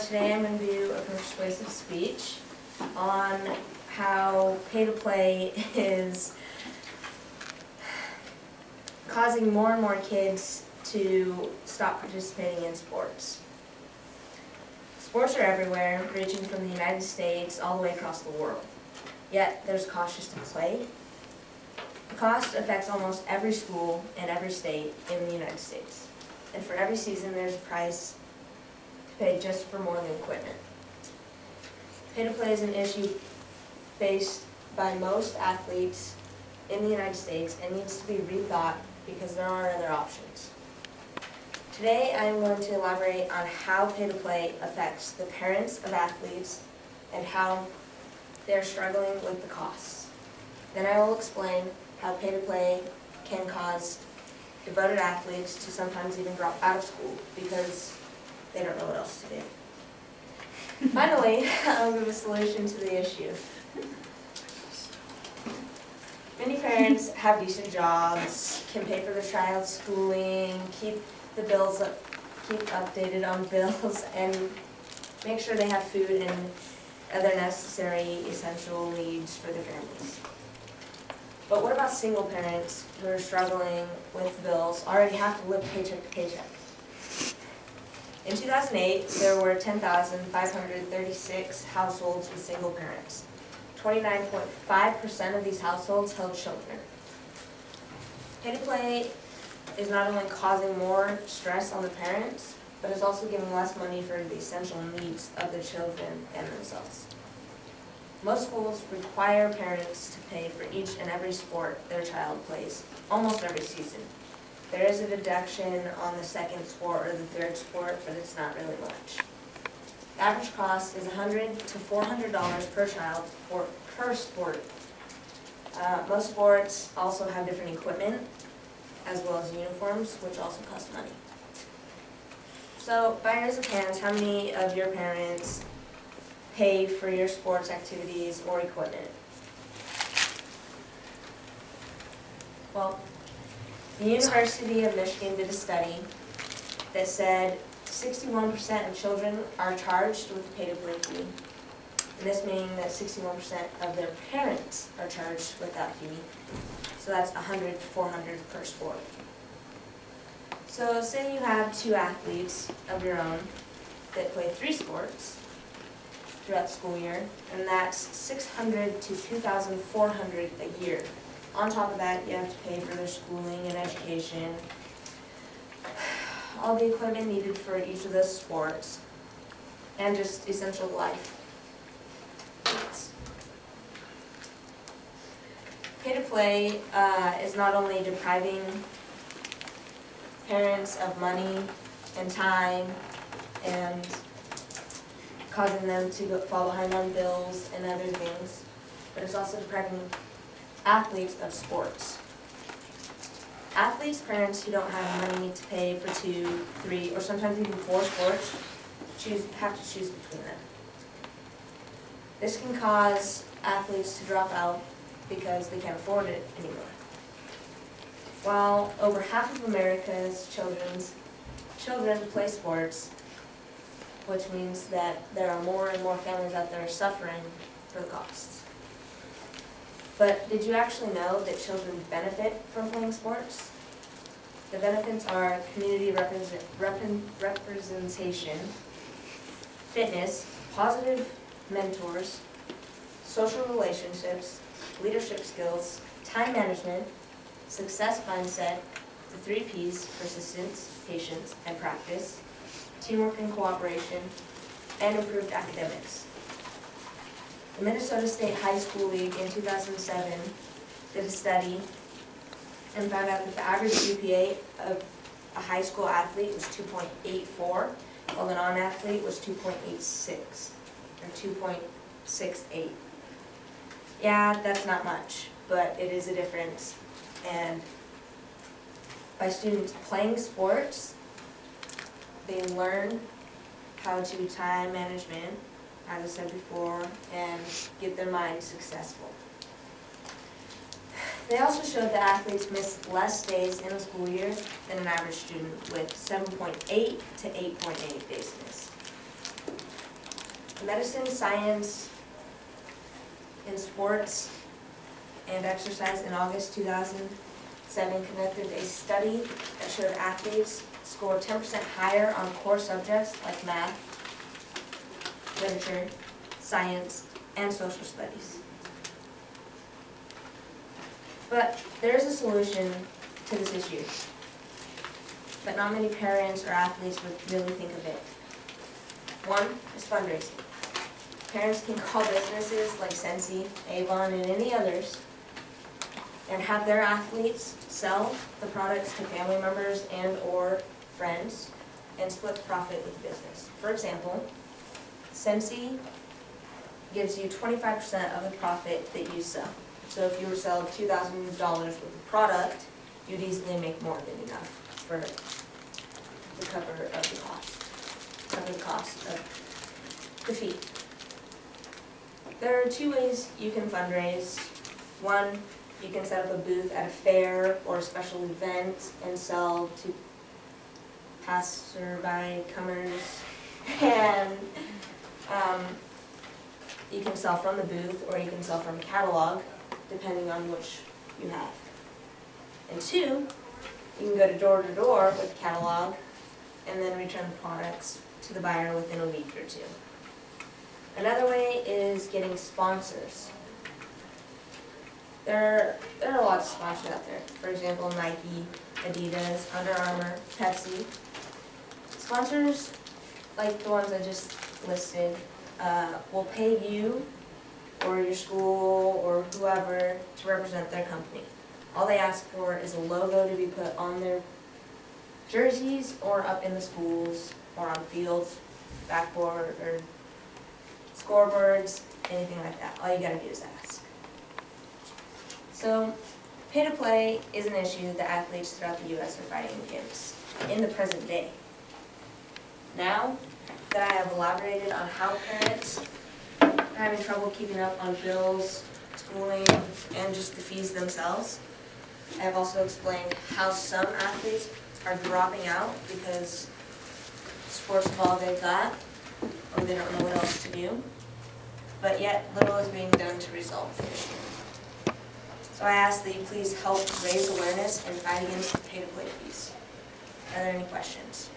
today I'm going to do a persuasive speech on how pay-to-play is causing more and more kids to stop participating in sports. Sports are everywhere, reaching from the United States all the way across the world. Yet there's a cost just to play. The cost affects almost every school and every state in the United States. And for every season there's a price to pay just for more than equipment. Pay-to-play is an issue faced by most athletes in the United States and needs to be rethought because there aren't other options. Today I am going to elaborate on how pay-to-play affects the parents of athletes and how they're struggling with the costs. Then I will explain how pay-to-play can cause devoted athletes to sometimes even drop out of school because they don't know what else to do. Finally, I'll give a solution to the issue. Many parents have decent jobs, can pay for their child's schooling, keep updated on bills, and make sure they have food and other necessary essential needs for their families. But what about single parents who are struggling with bills, already have to live paycheck to paycheck? In 2008, there were 10,536 households with single parents. 29.5% of these households held children. Pay-to-play is not only causing more stress on the parents, but is also giving less money for the essential needs of their children and themselves. Most schools require parents to pay for each and every sport their child plays, almost every season. There is a deduction on the second sport or the third sport, but it's not really much. The average cost is $100 to $400 per child per sport. Most sports also have different equipment, as well as uniforms, which also cost money. So, by raise of hands, how many of your parents pay for your sports activities or equipment? Well, the University of Michigan did a study that said 61% of children are charged with a pay-to-play fee. And this meaning that 61% of their parents are charged with that fee. So that's $100 to $400 per sport. So say you have two athletes of your own that play 3 sports throughout the school year, and that's $600 to $2,400 a year. On top of that, you have to pay for their schooling and education, all the equipment needed for each of those sports, and just essential life needs. Pay-to-play is not only depriving parents of money and time and causing them to fall behind on bills and other things, but it's also depriving athletes of sports. Athletes' parents who don't have money to pay for 2, 3, or sometimes even 4 sports have to choose between them. This can cause athletes to drop out because they can't afford it anymore. While over half of America's children play sports, which means that there are more and more families out there suffering for the costs. But did you actually know that children benefit from playing sports? The benefits are community representation, fitness, positive mentors, social relationships, leadership skills, time management, success mindset, the 3 Ps, persistence, patience, and practice, teamwork and cooperation, and improved academics. The Minnesota State High School League in 2007 did a study and found out that the average GPA of a high school athlete was 2.84, while a non-athlete was 2.86, or 2.68. Yeah, that's not much, but it is a difference. And by students playing sports, they learn how to do time management, as I said before, and get their mind successful. They also showed that athletes miss less days in a school year than an average student, with 7.8 to 8.8 days missed. medicine, science, and sports and exercise in August 2007 conducted a study that showed athletes scored 10% higher on core subjects like math, literature, science, and social studies. But there is a solution to this issue, but not many parents or athletes would really think of it. One is fundraising. Parents can call businesses like Sensi, Avon, and any others and have their athletes sell the products to family members and or friends and split the profit with the business. For example, Sensi gives you 25% of the profit that you sell. So if you were selling $2,000 worth of product, you'd easily make more than enough for the cover the cost of the fee. There are two ways you can fundraise. One, you can set up a booth at a fair or a special event and sell to passerby comers, and you can sell from the booth or you can sell from a catalog, depending on which you have. And two, you can go to door with the catalog and then return the products to the buyer within a week or two. Another way is getting sponsors. There are lots of sponsors out there. For example, Nike, Adidas, Under Armour, Pepsi. Sponsors, like the ones I just listed, will pay you or your school or whoever to represent their company. All they ask for is a logo to be put on their jerseys or up in the schools or on fields, backboard, or scoreboards, anything like that. All you gotta do is ask. So, pay to play is an issue that athletes throughout the U.S. are fighting against in the present day. Now that I have elaborated on how parents are having trouble keeping up on bills, schooling, and just the fees themselves, I have also explained how some athletes are dropping out because sports is all they've got, or they don't know what else to do, but yet little is being done to resolve the issue. So I ask that you please help raise awareness and fight against pay-to-play fees. Are there any questions?